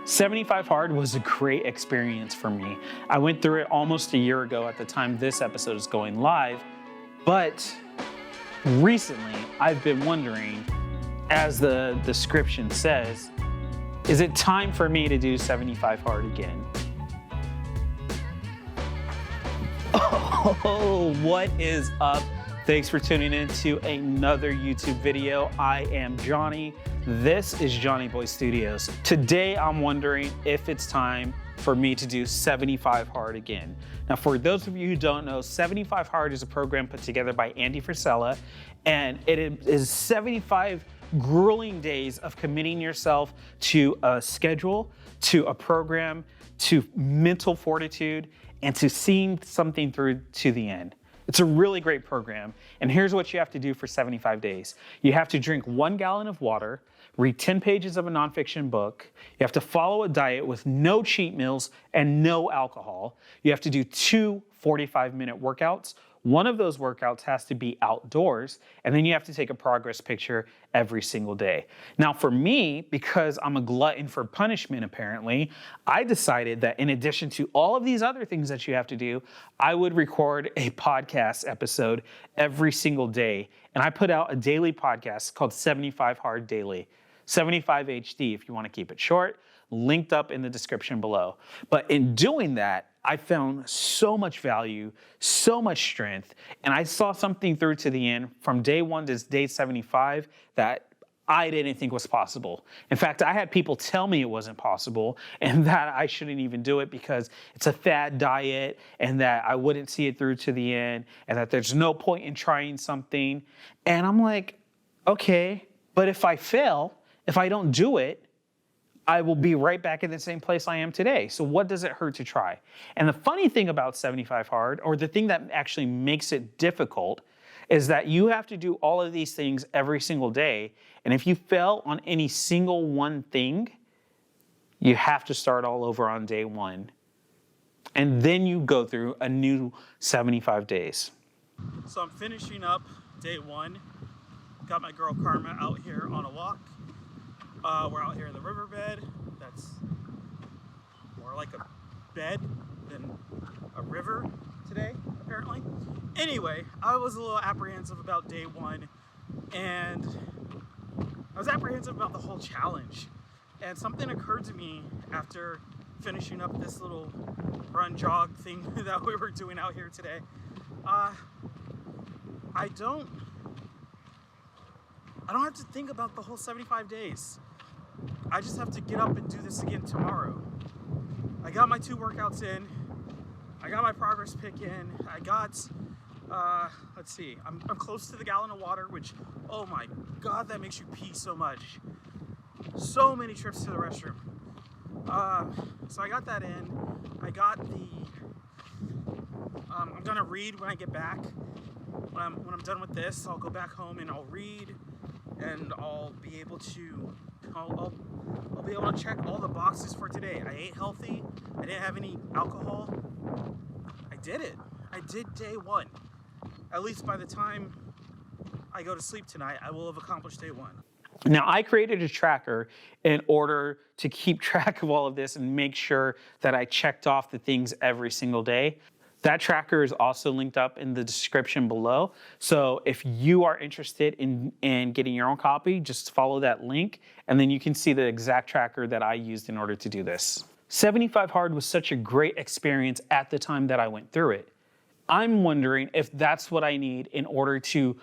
75 Hard was a great experience for me. I went through it almost a year ago at the time this episode is going live, but recently I've been wondering, as the description says, is it time for me to do 75 Hard again? Oh, what is up? Thanks for tuning in to another YouTube video. I am Johnny. This is JohnnyBoy Studios. Today, I'm wondering if it's time for me to do 75 Hard again. Now, for those of you who don't know, 75 Hard is a program put together by Andy Frisella, and it is 75 grueling days of committing yourself to a schedule, to a program, to mental fortitude, and to seeing something through to the end. It's a really great program, and here's what you have to do for 75 days. You have to drink 1 gallon of water, read 10 pages of a nonfiction book, you have to follow a diet with no cheat meals and no alcohol, you have to do 2 45-minute workouts. One of those workouts has to be outdoors, and then you have to take a progress picture every single day. Now for me, because I'm a glutton for punishment apparently, I decided that in addition to all of these other things that you have to do, I would record a podcast episode every single day. And I put out a daily podcast called 75 Hard Daily, 75 HD if you want to keep it short, linked up in the description below. But in doing that, I found so much value, so much strength, and I saw something through to the end from day 1 to day 75 that I didn't think was possible. In fact, I had people tell me it wasn't possible and that I shouldn't even do it because it's a fad diet and that I wouldn't see it through to the end and that there's no point in trying something. And I'm like, okay, but if I fail, if I don't do it, I will be right back in the same place I am today. So what does it hurt to try? And the funny thing about 75 Hard, or the thing that actually makes it difficult, is that you have to do all of these things every single day. And if you fail on any single one thing, you have to start all over on day 1. And then you go through a new 75 days. So I'm finishing up day 1. Got my girl Karma out here on a walk. We're out here in the riverbed. That's more like a bed than a river today, apparently. Anyway, I was a little apprehensive about day 1, and I was apprehensive about the whole challenge. And something occurred to me after finishing up this little run jog thing that we were doing out here today. I don't have to think about the whole 75 days. I just have to get up and do this again tomorrow. I got my 2 workouts in. I got my progress pick in. I got, let's see, I'm close to the gallon of water, which, oh my God, that makes you pee so much. So many trips to the restroom. So I got that in. I got the, I'm gonna read when I get back. When I'm done with this, I'll go back home and I'll read, and I'll be able to I'll be able to check all the boxes for today. I ate healthy. I didn't have any alcohol. I did it. I did day 1. At least by the time I go to sleep tonight, I will have accomplished day 1. Now, I created a tracker in order to keep track of all of this and make sure that I checked off the things every single day. That tracker is also linked up in the description below. So if you are interested in getting your own copy, just follow that link and then you can see the exact tracker that I used in order to do this. 75 Hard was such a great experience at the time that I went through it. I'm wondering if that's what I need in order to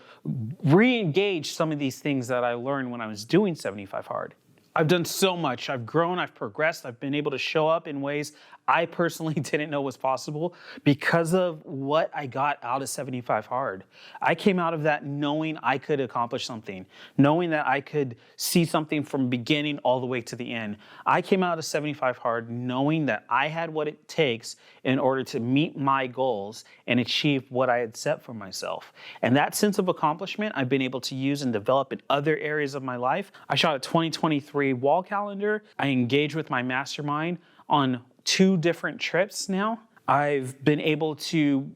re-engage some of these things that I learned when I was doing 75 Hard. I've done so much. I've grown, I've progressed, I've been able to show up in ways I personally didn't know was possible because of what I got out of 75 Hard. I came out of that knowing I could accomplish something, knowing that I could see something from beginning all the way to the end. I came out of 75 Hard knowing that I had what it takes in order to meet my goals and achieve what I had set for myself. And that sense of accomplishment I've been able to use and develop in other areas of my life. I shot a 2023 wall calendar. I engaged with my mastermind on 2 different trips now. I've been able to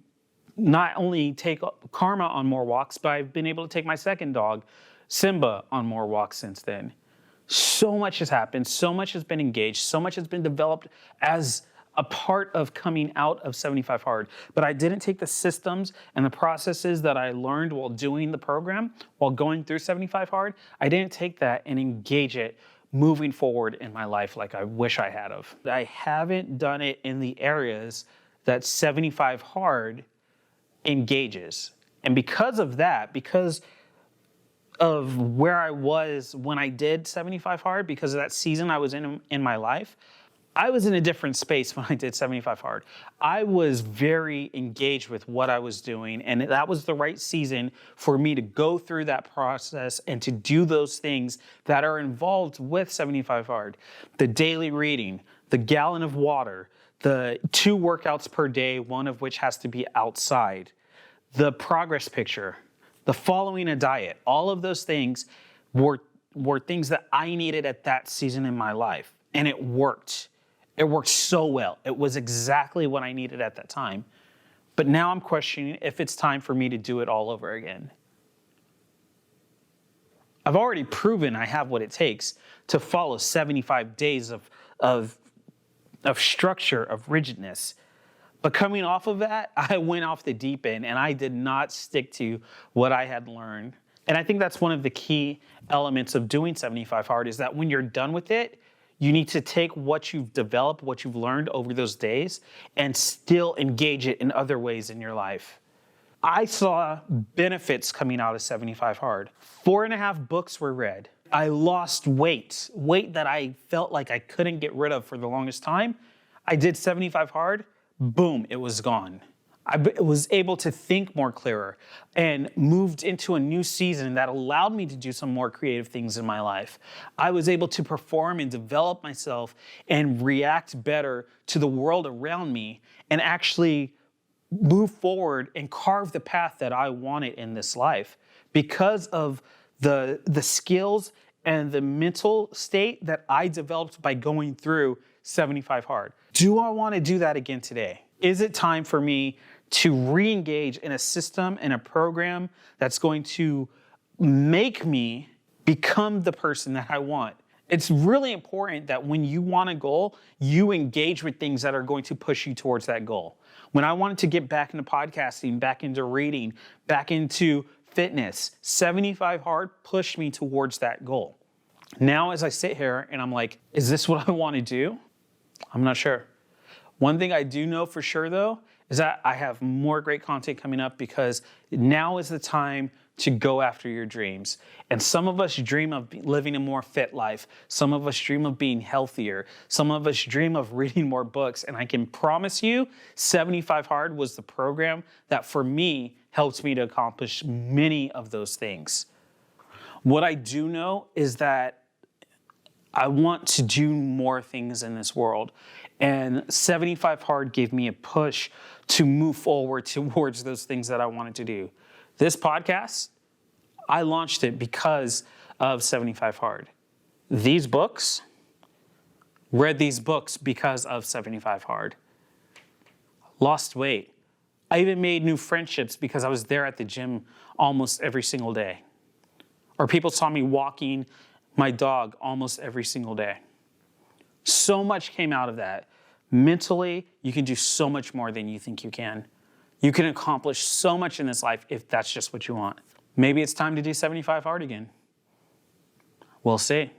not only take Karma on more walks, but I've been able to take my second dog, Simba, on more walks since then. So much has happened, so much has been engaged, so much has been developed as a part of coming out of 75 Hard. But I didn't take the systems and the processes that I learned while doing the program, while going through 75 Hard. I didn't take that and engage it moving forward in my life like I wish I had of. I haven't done it in the areas that 75 Hard engages. And because of that, because of where I was when I did 75 Hard, because of that season I was in my life, I was in a different space when I did 75 Hard. I was very engaged with what I was doing, and that was the right season for me to go through that process and to do those things that are involved with 75 Hard. The daily reading, the gallon of water, the 2 workouts per day, one of which has to be outside, the progress picture, the following a diet. All of those things were things that I needed at that season in my life, and it worked. It worked so well. It was exactly what I needed at that time. But now I'm questioning if it's time for me to do it all over again. I've already proven I have what it takes to follow 75 days of structure, of rigidness. But coming off of that, I went off the deep end and I did not stick to what I had learned. And I think that's one of the key elements of doing 75 Hard is that when you're done with it, you need to take what you've developed, what you've learned over those days, and still engage it in other ways in your life. I saw benefits coming out of 75 Hard. 4.5 books were read. I lost weight that I felt like I couldn't get rid of for the longest time. I did 75 Hard, boom, it was gone. I was able to think more clearer and moved into a new season that allowed me to do some more creative things in my life. I was able to perform and develop myself and react better to the world around me and actually move forward and carve the path that I wanted in this life because of the skills and the mental state that I developed by going through 75 Hard. Do I want to do that again today? Is it time for me to re-engage in a system and a program that's going to make me become the person that I want? It's really important that when you want a goal, you engage with things that are going to push you towards that goal. When I wanted to get back into podcasting, back into reading, back into fitness, 75 Hard pushed me towards that goal. Now, as I sit here and I'm like, is this what I want to do? I'm not sure. One thing I do know for sure, though, is that I have more great content coming up because now is the time to go after your dreams. And some of us dream of living a more fit life. Some of us dream of being healthier. Some of us dream of reading more books. And I can promise you, 75 Hard was the program that for me helped me to accomplish many of those things. What I do know is that I want to do more things in this world. And 75 Hard gave me a push to move forward towards those things that I wanted to do. This podcast, I launched it because of 75 Hard. These books, read these books because of 75 Hard. Lost weight. I even made new friendships because I was there at the gym almost every single day. Or people saw me walking my dog almost every single day. So much came out of that. Mentally, you can do so much more than you think you can. You can accomplish so much in this life if that's just what you want. Maybe it's time to do 75 Hard again. We'll see.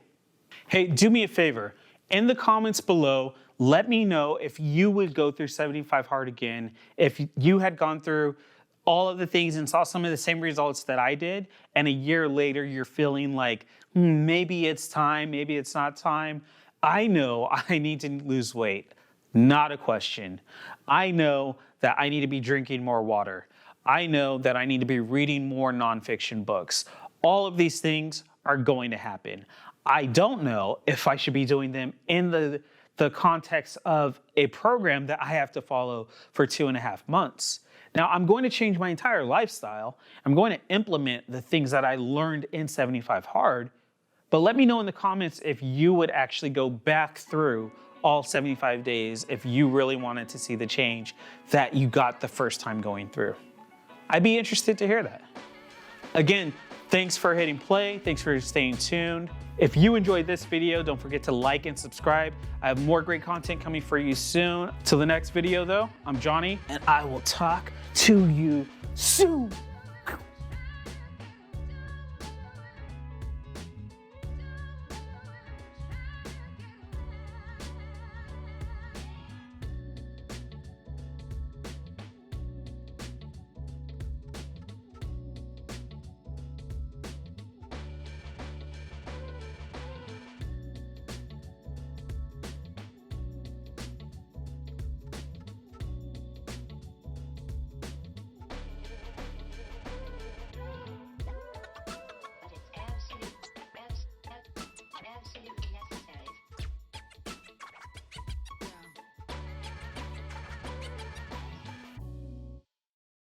Hey, do me a favor. In the comments below, let me know if you would go through 75 Hard again, if you had gone through all of the things and saw some of the same results that I did, and a year later you're feeling like, maybe it's time, maybe it's not time. I know I need to lose weight. Not a question. I know that I need to be drinking more water. I know that I need to be reading more nonfiction books. All of these things are going to happen. I don't know if I should be doing them in the context of a program that I have to follow for 2.5 months. Now, I'm going to change my entire lifestyle. I'm going to implement the things that I learned in 75 Hard, but let me know in the comments if you would actually go back through all 75 days if you really wanted to see the change that you got the first time going through. I'd be interested to hear that. Again, Thanks for hitting play. Thanks for staying tuned. If you enjoyed this video, don't forget to like and subscribe. I have more great content coming for you soon. Till the next video though, I'm Johnny, and I will talk to you soon.